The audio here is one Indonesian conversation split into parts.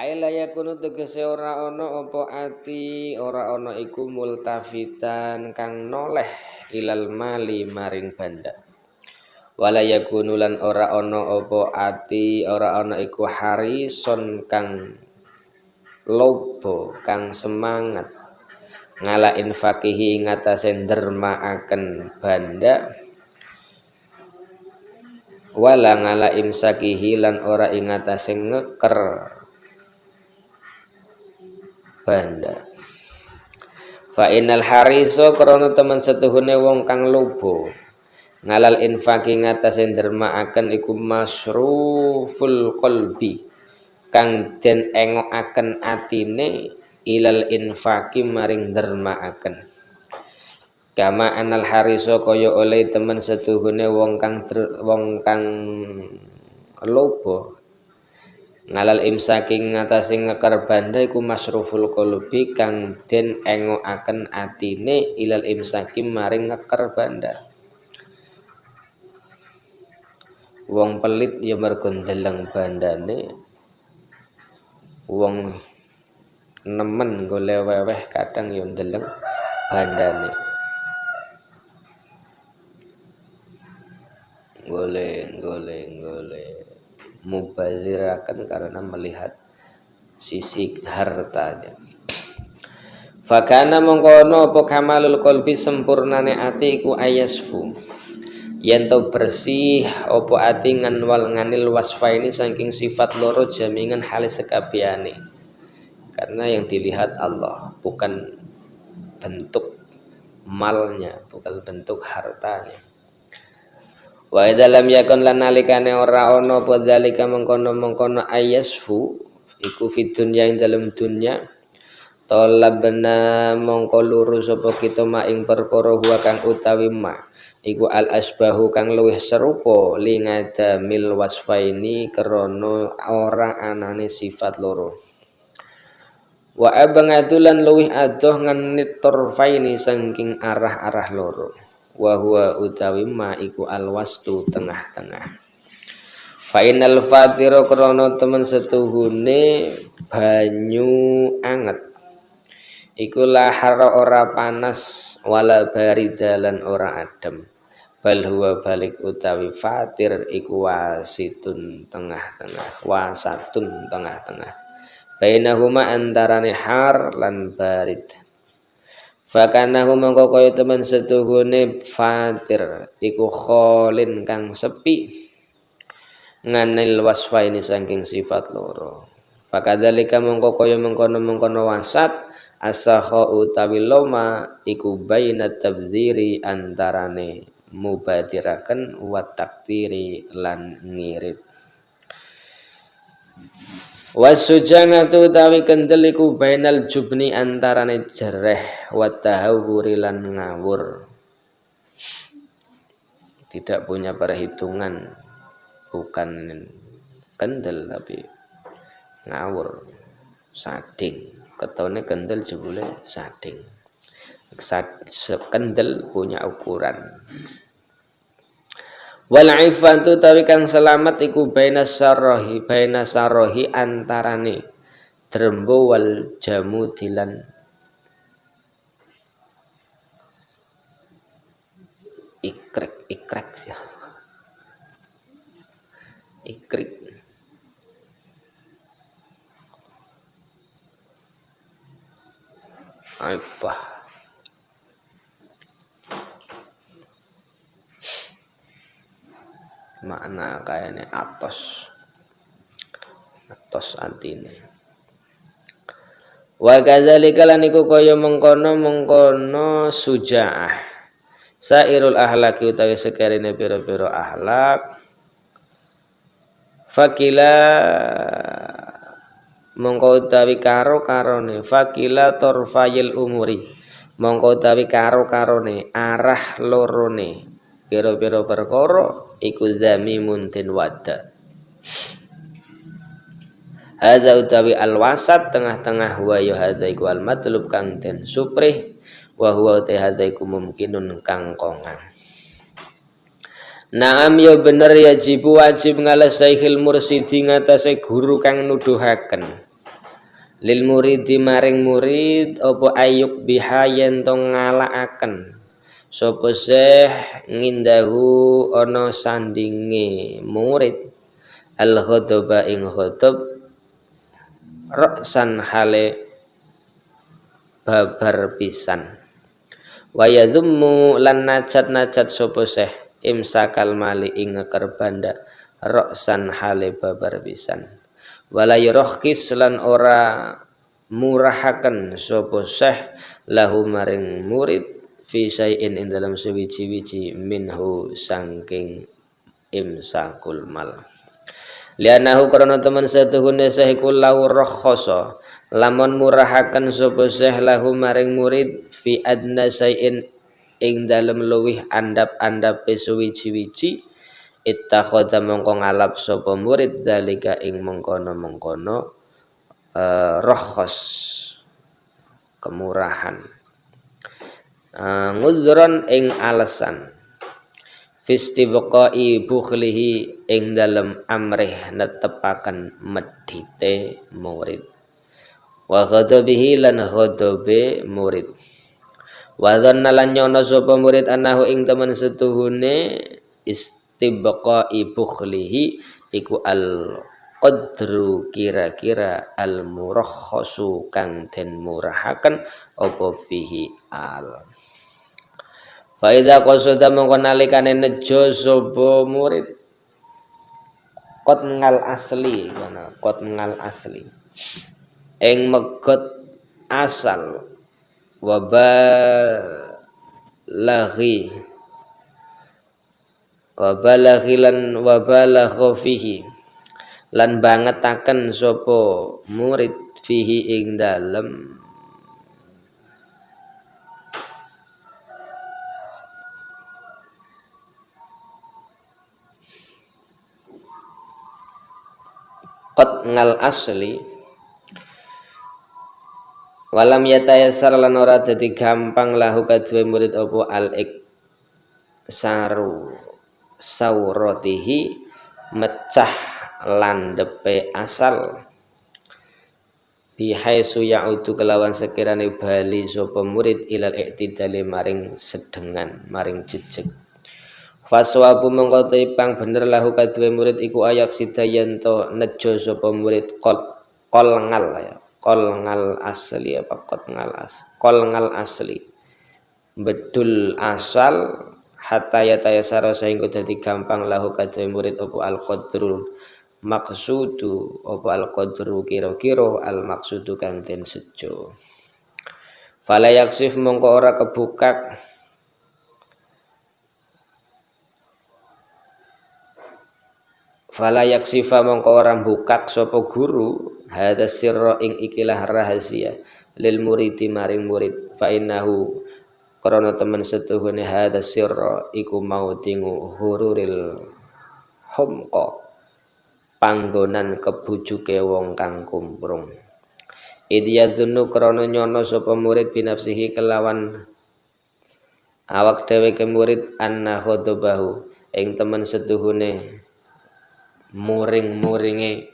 Aila yakunu tegese ora ana apa ati ora ana iku multafitan kang noleh ilal mali maring banda. Wala yakunu lan ora ana apa ati ora ana iku harison kang lobo kang semangat ngala infakihi ngatasé ndermaaken banda wala ngala imsakihi lan ora ing ngatasé ngeker banda. Fa innal hariso krana temen setuhune wong kang lobo ngalal infaki ngatasé ndermaaken iku masruful qalbi kang den engokaken atine ilal infaki maring ndermaaken. Kama anal hariso kaya oleh temen setuhune wong kang lobo ngalal imsaki ngatasi ngekar banda iku masruful qulubi kang den engokaken atine ilal imsaki maring ngekar banda. Wong pelit ya mergo ndeleng bandane, wong nemen golek weweh kadang ya ndeleng bandane. Golek mubazirakan karena melihat sisi hartanya. Fakana mongkono apa kamalul qalbi sempurnane ati iku ayasfu. Yen to bersih apa ati nganil wasfaini saking sifat loro jamingan halis sekabehane. Karena yang dilihat Allah bukan bentuk malnya, bukan bentuk hartanya. Wa idza lam yakun lan nalikane ora ana apa zalika mengkono ayasfu iku fid dunya ing dalem dunya talabna mongko lurus apa kita maing perkara huwa kang utawi ma iku al asbahu kang luwih serupa li ngadamil wasfaini krana ora anane sifat loro. Wa abangadulan luwih adoh ngenit torfaini saking arah-arah loro. Wa huwa utawi ma iku alwastu tengah-tengah. Fa innal fatira krana temen setuhune banyu anget iku lahara ora panas wala baridalan ora adem. Bal huwa balik utawi fatir iku wasitun tengah-tengah, wasatun tengah-tengah. Bainahuma antarane har lan barid. Fakanahu mongko kaya temen setuhune fatir iku kholin kang sepi nganil wasfaini saking sifat loro. Fakadzalika mongko kaya mengkono-mengkono wasat asakha utawi loma iku bainat tabdziri antarane mubadiraken wa taktiri lan ngirit. Wasujangatu utawi kendel iku bainal jubni antarane jereh wa tahawuri lan ngawur. Tidak punya perhitungan, bukan kendel tapi ngawur, sading. Ketone kendel jebule sading. Kendel punya ukuran. Wal ifatu tawi kang selamat iku baina sarohi antarane drembo wal jamu dilan ikrek ya. Ikrik apa makna kayaknya atos antine. Wa kadzalika lan iku kaya mengkono sujaah sairul ahlaki utawi sekarene pira-pira ahlak. Fakila mongko utawi karo-karone fakila torfayil umuri mongko utawi karo-karone arah lorone pira-pira perkara iku zamimun tin wada. Hadza utawi alwasat tengah-tengah wa ya hadza iku almatlub kang den suprih wa huwa ta hadza iku mumkinun kang kongang. Naam ya bener ya wajib ngalasihil mursidi ngatasé guru kang nuduhaken lil muridi maring murid apa ayuk biha yen to ngalakaken sapa syekh ngindahu ana sandinge murid al ghadaba ing ghadab raksan hale babar pisan wa yadhummu lan najat sapa syekh imsakal mali ing ngeker banda raksan hale babar pisan wala yurahkis lan ora murahaken sapa syekh lahu maring murid fi syai'in ing dalam sewiji-wiji minhu saking imsakul mal lianahu karena teman satuhune syekh lahu rakhasa lamun murahaken sapa syekh lahu maring murid fi adna syai'in ing dalem luwih andap-andape sewiji-wiji ittakhadha mongko ngalap sapa murid dalika ing mengkono-mengkono rakhas kemurahan ngudron ing alasan fistibqai bukhlihi ing dalem amrih netepaken medhite murid wa ghadabihi lan ghadabe murid wa dhanna lan nyono sapa murid anahu ing temen setuhune istibqai bukhlihi iku al qadru kira-kira al murakhasu kang den murahaken apa fihi al fa idza qasada mongko nalikane nejo sapa murid qad ngal asli ing megot asal wabalaghi fihi lan bangetaken sapa murid fihi ing dalem qad ngal asli walam yatayassar lan ora dadi gampang lahu kadue murid apa al iksaru sauratihi mecah landepe asal bihaisu ya'udu kelawan sekirane bali sapa murid ilal i'tidali maring sedengan maring jejeg faswabu mongko pang bener lahu kadue murid iku ayak sidayanto nejo sapa murid kol ngal asli bedul asal hatta yatayasara sehingga dadi gampang lahu kadue murid apa al qadrul maqsudu apa al qadru kira-kira al maqsudu kang den sejo fala yaksif mongko ora kebukak fala yaksifa mongko ora mbukak sapa guru hadza sirra ing ikilah rahasia lil muridi maring murid fa innahu karena temen setuhune hadza sirra iku maudingu hururil humqa panggonan kebujuke wong kang kumprung idiyadzunu karena nyono sapa murid binafsihi kelawan awak dheweke murid anna khadabahu ing temen setuhune muring-muringe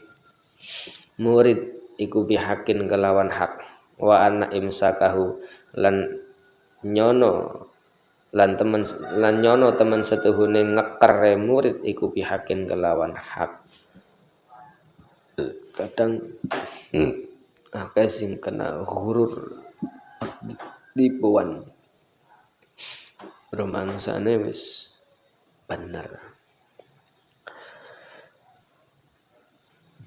murid iku bihakin kelawan hak wa anna imsakahu lan nyono temen setuhune ngekere murid iku bihakin kelawan hak kadang akeh sing kena ghurur tipuan rumangsane wis bener.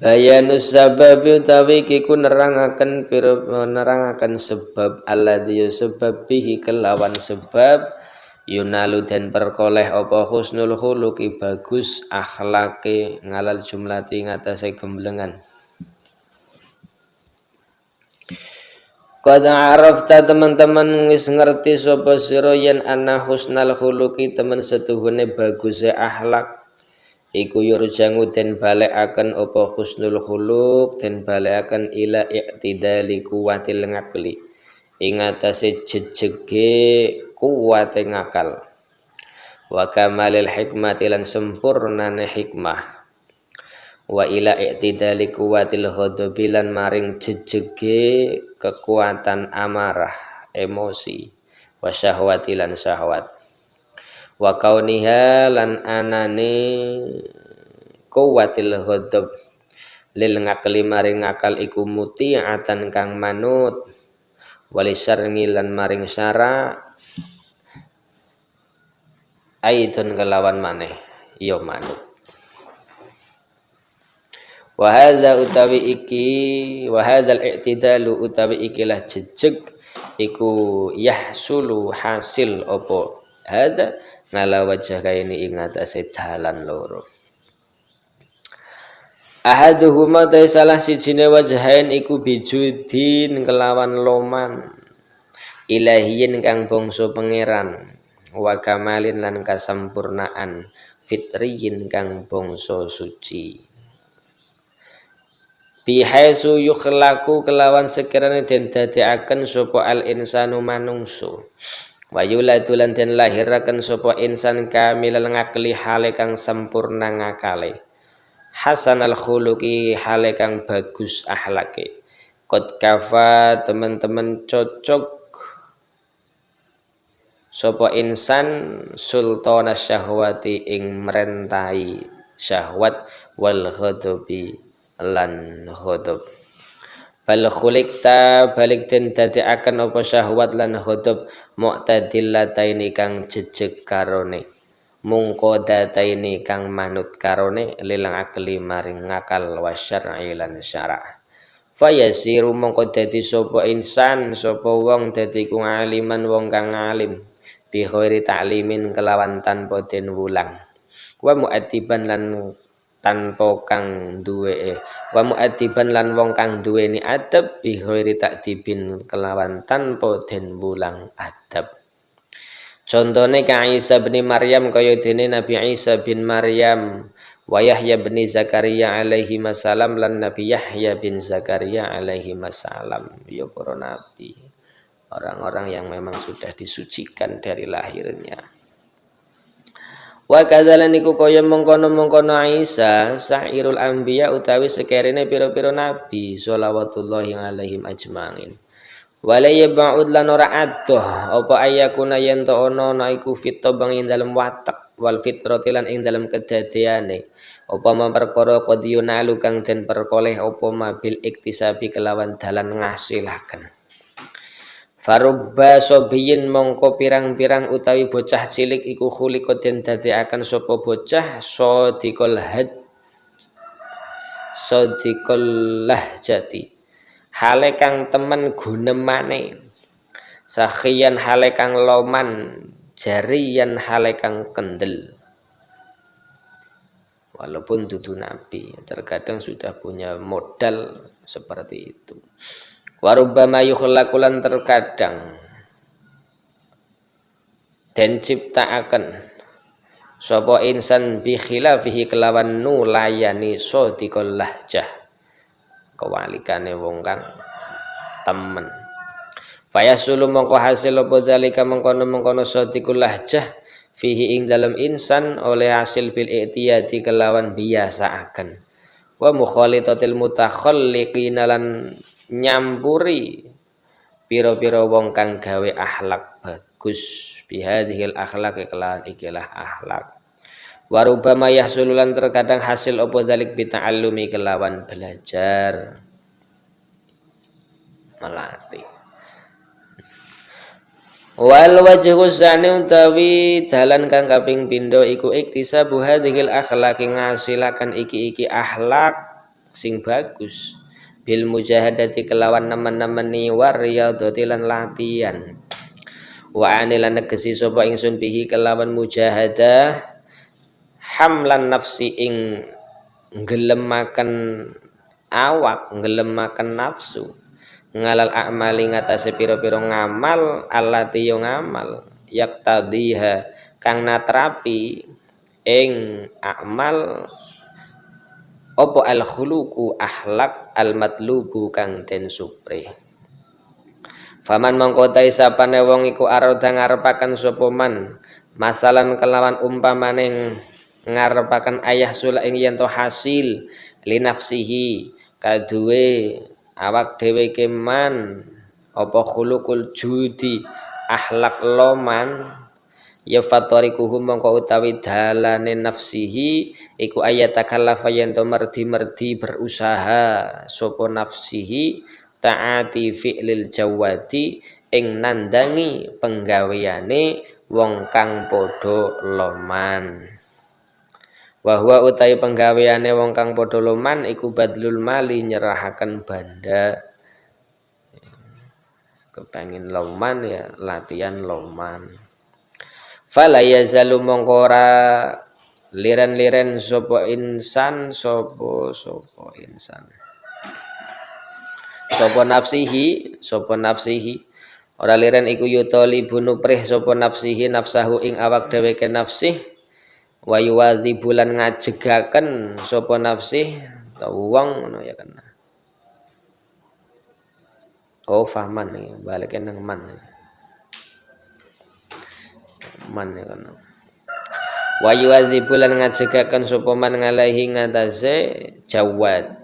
Bayanus sabab utawi kiku nerangaken sebab alladzi sebab bihi kelawan sebab yunalu dan perkoleh apa husnul khuluqi bagus akhlake ngalal jumlati ngatasé gemblengan. Qad arafta teman-teman wis ngerti sapa sira yen ana husnul khuluqi temen setuhune baguse akhlak iku yurjangu den balekaken apa husnul khuluq den balekaken ila i'tidali kuwatil ngakli ing atase jejege kuwate ngakal wa kamalil hikmati lan sempurnane hikmah wa ila i'tidali kuwatil ghadabi lan maring jejege kekuatan amarah emosi wa syahwati lan syahwat wa kauniha lan anane kuwatil ghadab lil ngakli maring ngakal iku muti'atan kang manut wali syarngi lan maring syara aidun kelawan maneh ya manut. Wa hadza utawi iki wa hadzal i'tidalu utawi ikilah jejeg iku yahsulu hasil apa hadza ngala wajah kaini ing atase dalan loro. Ahaduhuma ta salah sijine wajahain iku bijudin kelawan loman ilahiyin kang bangsa pangeran wa kamalin lan kasampurnaan fitriyin kang bangsa suci. Bihaisu yukhlaku kelawan sekiranya den dadekaken sapa al insanu manungso wa yuladu lan den lahiraken sapa insan kamilal ngakli hale kang sampurna ngakale hasanal khuluqi hale kang bagus akhlake qad kafa teman-teman cocok sapa insan sultana syahwati ing mrentai syahwat wal ghadabi lan ghadab bal khuliqta balik den dadekaken apa syahwat lan ghadab mu'tadillataini kang jejeg karone mungko dataini kang manut karone lil akli maring ngakal wa syar'i lan syara' fayasiru mongko dadi sapa insan sapa wong dadi ku aliman wong kang alim bi ghairi ta'limin kelawan tanpa den wulang wa mu'addiban lan tanpa kang duwe wa mu'addiban lan wong kang duweni adab bi ghairi ta'dibin kelawan tanpa den wulang adab. Contone ka Isa bin Maryam kaya dene Nabi Isa bin Maryam wa Yahya bin Zakaria alaihi masalam lan Nabi Yahya bin Zakaria alaihi masalam ya para nabi orang-orang yang memang sudah disucikan dari lahirnya. Wa kadzalan iku kaya mengkono-mengkono Isa sairul anbiya utawi sekerene pira-pira nabi shalawatullahi alaihim ajmain. Wala yab'ud lan ora adoh apa ayakuna yen to ana iku fitabang ing dalem watek wal fitrati lan ing dalem kedadeane apa perkara qad yunalu kang den perkoleh apa mabil iktisabi kelawan dalan ngasilaken. Farubba sobiyin mongko pirang-pirang utawi bocah cilik iku khuliqa den dadekaken sapa bocah sadiqul lahjati hale kang temen gunemane sakhiyan hale kang loman jariyan hale kang kendel walaupun dudu nabi terkadang sudah punya modal seperti itu. Warubbama yukhlaqulan terkadang den ciptaaken sapa insan bi khilafihi kelawan nulayani sadiqul lahjah kewalikane wong kang temen fayasulu mongko hasil apa zalika mengkono-mengkono sadiqul lahjah fihi ing dalam insan oleh hasil bil i'tiyadi kelawan biasaaken wa mukhalitatil mutakhalliqina lan nyampuri pira-pira wong kang gawe akhlak bagus bihadhil akhlaq kelawan ikilah akhlak warubama yahsululan terkadang hasil apa dalik bita'allumi kelawan belajar melatih wal wajhu sani utawi dalan kang kaping pindho iku iktisabu hadhil akhlaq ngasilaken iki akhlak sing bagus bil mujahadati kelawan nemen-nemeni wariyadati lan latihan wa anilan negesi sapa ingsun bihi kelawan mujahadah hamlan nafsi ing ngelemaken awak ngelemaken nafsu ngalal a'mali ngatasé pira-pira ngamal allati yo ngamal yaktadiha kang natrapi ing amal apa al khuluqu akhlak al matlubu kang den supre faman mangko ta sapane wong iku arada ngarepaken sapa man masalan kelawan umpamaning ngarepaken ayah sula ing yen to hasil li nafsihi kaduwe awak dhewe keman apa khuluqul judi akhlak loman ya fatarikuhum mongko utawi dalane nafsihi iku ayatakallafa yen to merdi-merdi berusaha sapa nafsihi taati fi'lil jawati ing nandangi penggaweane wong kang padha loman. Wa huwa utawi penggaweane wong kang padha loman iku badlul mali nyerahaken banda. Kepengin loman ya latihan loman. Fala yazalu mongko ora liren-liren sapa insan sapa insan. Sapa nafsihi ora liren iku yutoli bunuprih sapa nafsihi nafsahu ing awak dhewe ke nafsih wa yuwadhi bulan ngajegaken sapa nafsih wong ngono ya kan. Oh fahman nih balik nang man ya kan. Wa yuwadhi bulan ngajegaken sapa man ngalahi ngatasé jawad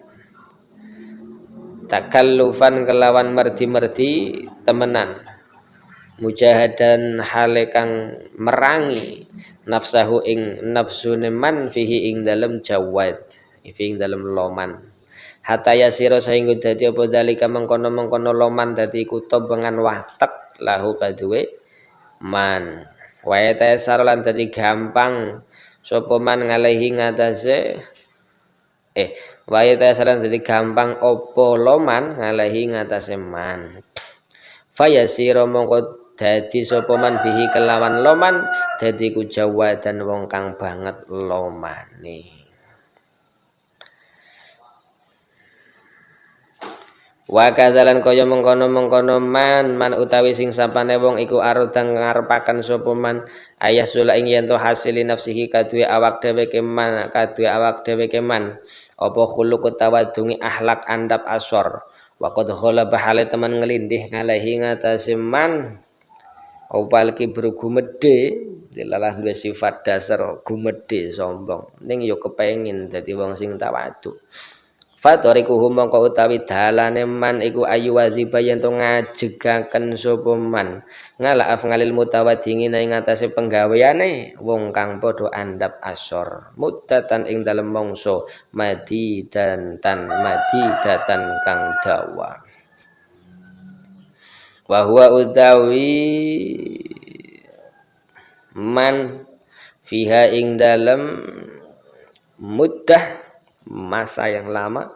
takallufan kelawan merdi-merdi temenan mujahadan hale kang merangi nafsahu ing nafsune man fihi ing dalem jawad fihi ing dalem loman hatta yasira sehingga dadi apa dalika mengkono-mengkono loman dadi kutub bengan watek lahu kaduwe man wa yatayassar lan dadi gampang sapa man ngalehi ngatasé wa yatayassar dadi gampang apa loman ngalehi ngatasé man fayasira mongko dadi sapa man bihi kelawan loman dadi ku jawadan wong kang banget lomane. Wa kadzalan kaya mengkono-mengkono man utawi sing sapane wong iku arudang ngarepaken sapa man ayah sula ing yen to hasili nafsihi kaduwe awak dhewe keman apa khuluq tawadungi akhlak andap asor wa qad khala bahale teman ngelindih ngalahi ngatasi man opal kibru gumedhe dilalah duwe sifat dasar gumedhe sombong ning yo kepengin dadi wong sing tawadhu. Fatorikuhum mongko utawi dalane man iku ayu wadziba yen to ngajegaken sapa man ngalaaf ngalil mutawadingin ing atase penggaweane wong kang padha andap asor muddatan ing dalem mangsa madidatan kang dawa wa huwa utawi man fiha ing dalem muddah masa yang lama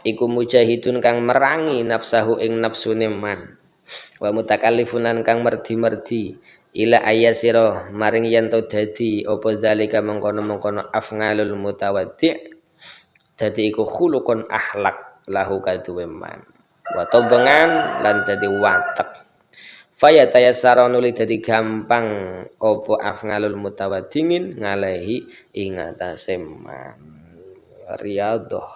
iku mujahidun kang merangi nafsahu ing nafsune man wa mutakallifunan kang merdi-merdi ila ayasira maring yen to dadi apa zalika mengkono-mengkono afngalul mutawaddi dadi iku khuluqun akhlak lahu kaduwe man wa tobengan lan dadi watek faya tayassara nuli dadi gampang apa afngalul mutawaddingin ngalehi ing atase man. Riyadhah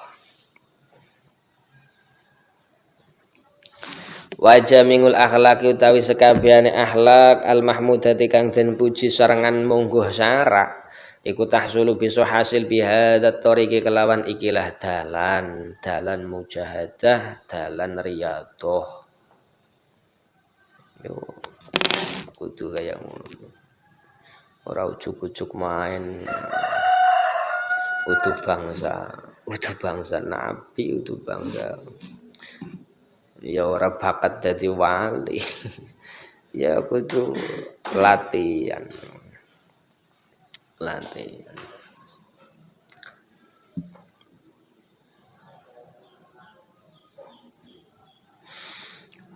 wajah mingul akhlaki utawi sekabehane akhlak al mahmudati kang den puji sarengan mungguh syarak iku tahsulu bisa hasil bihadat tariqi kelawan ikilah dalan mujahadah dalan riyadhah yo kudu kaya ngono ora ujug-ujug main utuh bangsa nabi utuh bangsa ya ora bakat dadi wali ya kudu latihan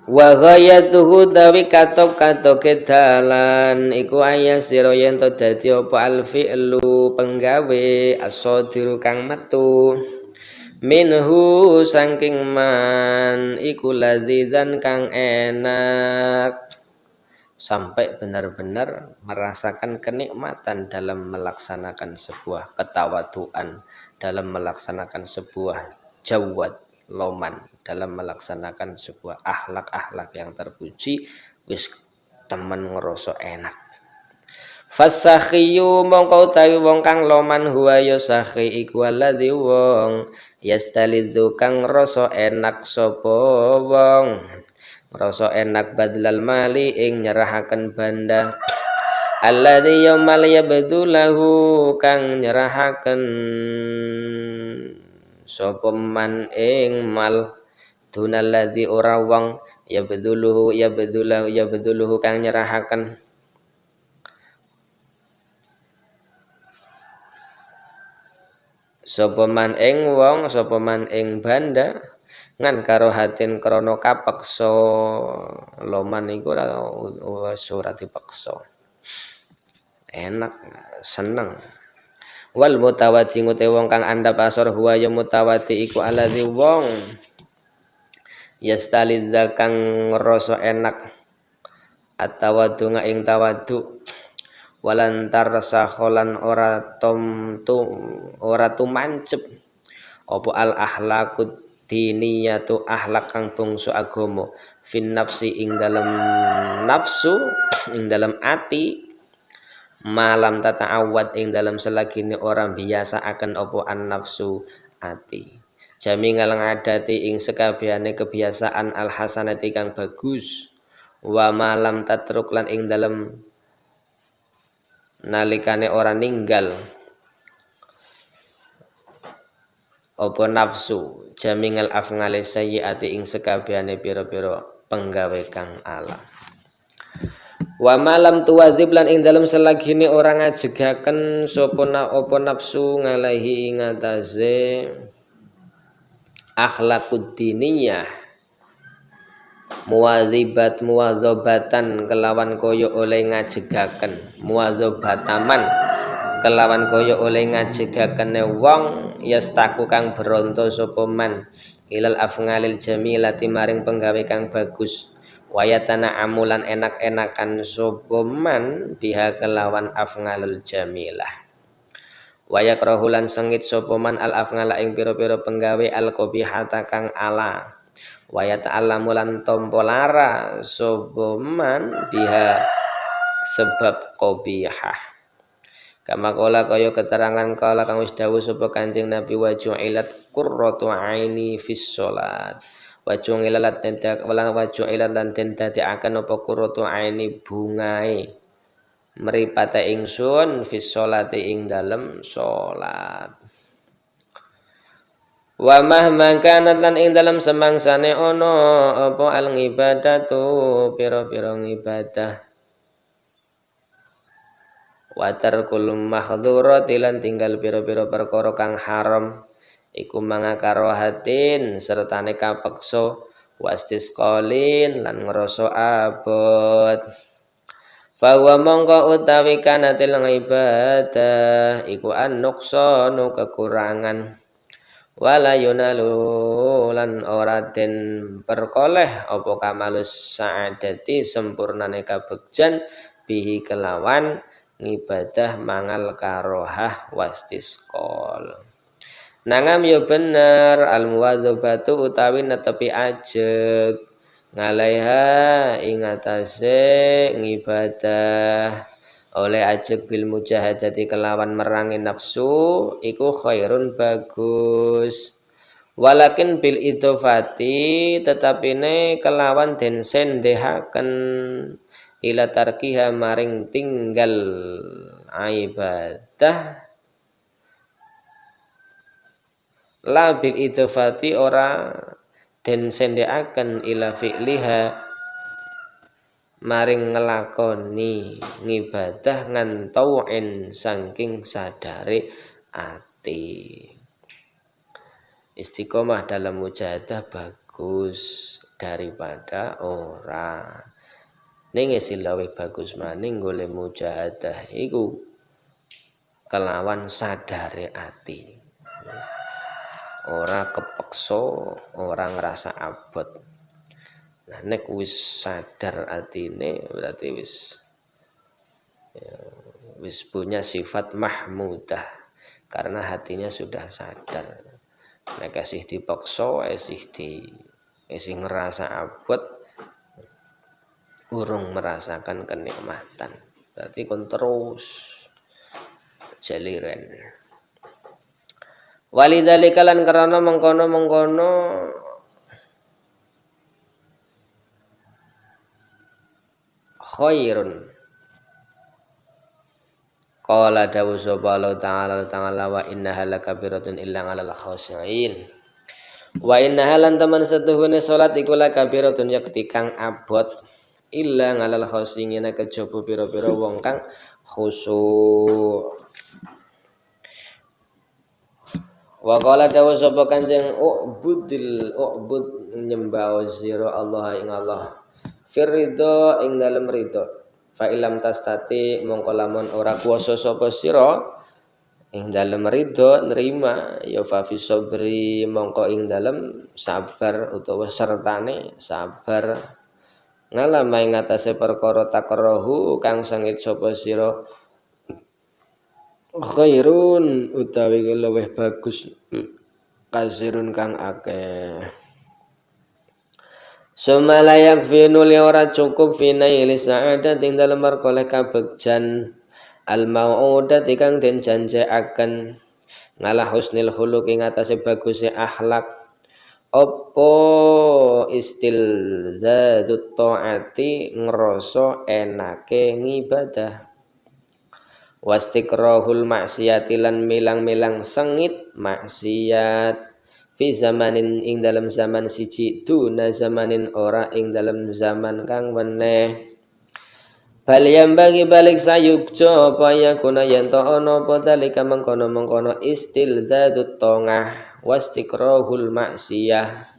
wa ghayatuhu dawi katok-katoke dalan iku ayasira yen to dadi apa al fi'lu penggawe as-sadiru kang metu minhu saking man iku ladzizan kang enak sampai benar-benar merasakan kenikmatan dalam melaksanakan sebuah ketawaduan dalam melaksanakan sebuah jawad loman dalam melaksanakan sebuah akhlak yang terpuji wis temen ngerasa enak fasakhiyu mongko utawi wong kang loman huwa ya sakhi iku alladzi wong Yastalidu kang rasa enak sapa wong, rasa enak badlal mali ing nyerahaken banda. Alladzi yaumal yabdulahu kang nyerahaken sapa man ing mal dunalladzi ora wong yabduluhu kang nyerahaken sapa man ing wong sapa man ing banda ngan karo hatin krana kapeksa. Loman iku ora surat dipaksa, enak seneng. Wal mutawati ngute wong kang andhap asor huwa ya mutawati iku alladzi wong yastalidza kang ngrasa enak atawadu ing tawadu walantar saholan ora tumancep apa al akhlaqud diniyatu akhlak kang bangsa agama fin nafsi ing dalam nafsu ing dalam ati malam tata'awad ing dalam selagine orang biasa akan apa an nafsu ati jami ngadati ing sekabehane kebiasaan al hasanati kang bagus wa malam tatruk lan ing dalam nalikane ora ninggal apa nafsu jamingal afngale sayyiati ing sekabehane pira-pira penggawe kang ala. Wa malam tuwadzib lan ing dalem selagine ora ngajegaken sapa apa nafsu ngalahi ing atase akhlaqud diniyah muwadzabatan kelawan kaya oleh ngajegaken muwadzabataman kelawan kaya oleh ngajegakene wong yastaku kang beronto sapa man ilal afngalil jamilati maring penggawe kang bagus wayatana amulan enak-enakan sapa man biha kelawan afngalul jamilah wayakrahulan sengit sapa man al afngala ing pira-pira penggawe al qabihata kang ala wayata'allamu lan tampa lara sapa man biha sebab qabihah. Kama kala kaya keterangan kala kang wis dawuh sapa Kanjeng Nabi wa ju'ilat qurratu aini fis shalat. Wa ju'ilat lan dadekaken apa qurratu aini bungae mripate ingsun fis sholati ing dalem salat. Wa mahma kanat lan ing dalem semangsane ana apa al ngibadatu pira-pira ngibadah wa tarkul mahdhurati lan tinggal pira-pira perkara kang haram iku mangakarohatin sertane kapeksa wastisqalin lan ngrasa abot fa wa mongko utawi kanatil ibadah iku an-nuqsanu kekurangan wala yunalu lan ora den perkoleh apa kamalus sa'adati sempurnane kabegjan bihi kelawan ngibadah mangal karohah wastisqol. Nangam ya bener al muwadzabatu utawi netepi ajeg ngalaiha ing atase ngibadah oleh ajeg bil mujahadati kelawan merangi nafsu iku khairun bagus walakin bil idofati tetapine kelawan den sendehaken ila tarkiha maring tinggal ibadah la bil idofati ora den sendeaken ila fi'liha maring ngelakoni ngibadah ngan tau'in saking sadare ati. Istiqomah dalam mujahadah bagus daripada ora. Ning silawe bagus maning golek mujahadah iku kelawan sadare ati. Ora kepeksa, ora ngrasa abot. Nah nek wis sadar atine berarti wis punya sifat mahmudah karena hatinya sudah sadar. Nek kasih dipaksa, isih ngerasa abot urung merasakan kenikmatan. Berarti kon terus jaliran. Walidzalika lan karana mengkono-mengkono khairun. Qala dawu sapa Allah ta'ala wa innaha lakabiratun illa 'alal khashi'in. Wa innaha lan teman setuhune salat iku lakabiratun yakti kang abot illa 'alal khashi'in kejaba pira-pira wong kang khusyuk. Wa qala dawu sapa Kanjeng ubud nyembah sira Allah ing Allah. Firridho ing dalem ridho. Fa ilam tastati mongko lamun ora kuwasa sapa sira ing dalem ridho nerima ya fa fi sabri mongko ing dalem sabar utawa sertane sabar ngalama ing atase perkara takrahu kang sengit sapa sira khairun utawi luwih bagus kasirun kang akeh. Sumalayak finuli ora cukup finaili sa'adat ing dalem perkoleh kabegjan al mau'udat kang den janjekaken ngalah husnil khuluq ing atase baguse akhlak apa istilzadut taati ngrasa enake ngibadah wastikrahul maksiati lan milang-milang sengit maksiat fi zamanin ing dalam zaman siji duna zamanin ora ing dalam zaman kang weneh. Bal yang bagi balik sayukjo apa yakuna yen to ana apa dalika mengkono-mengkono istilzadut tongah wastikrahul maksiyah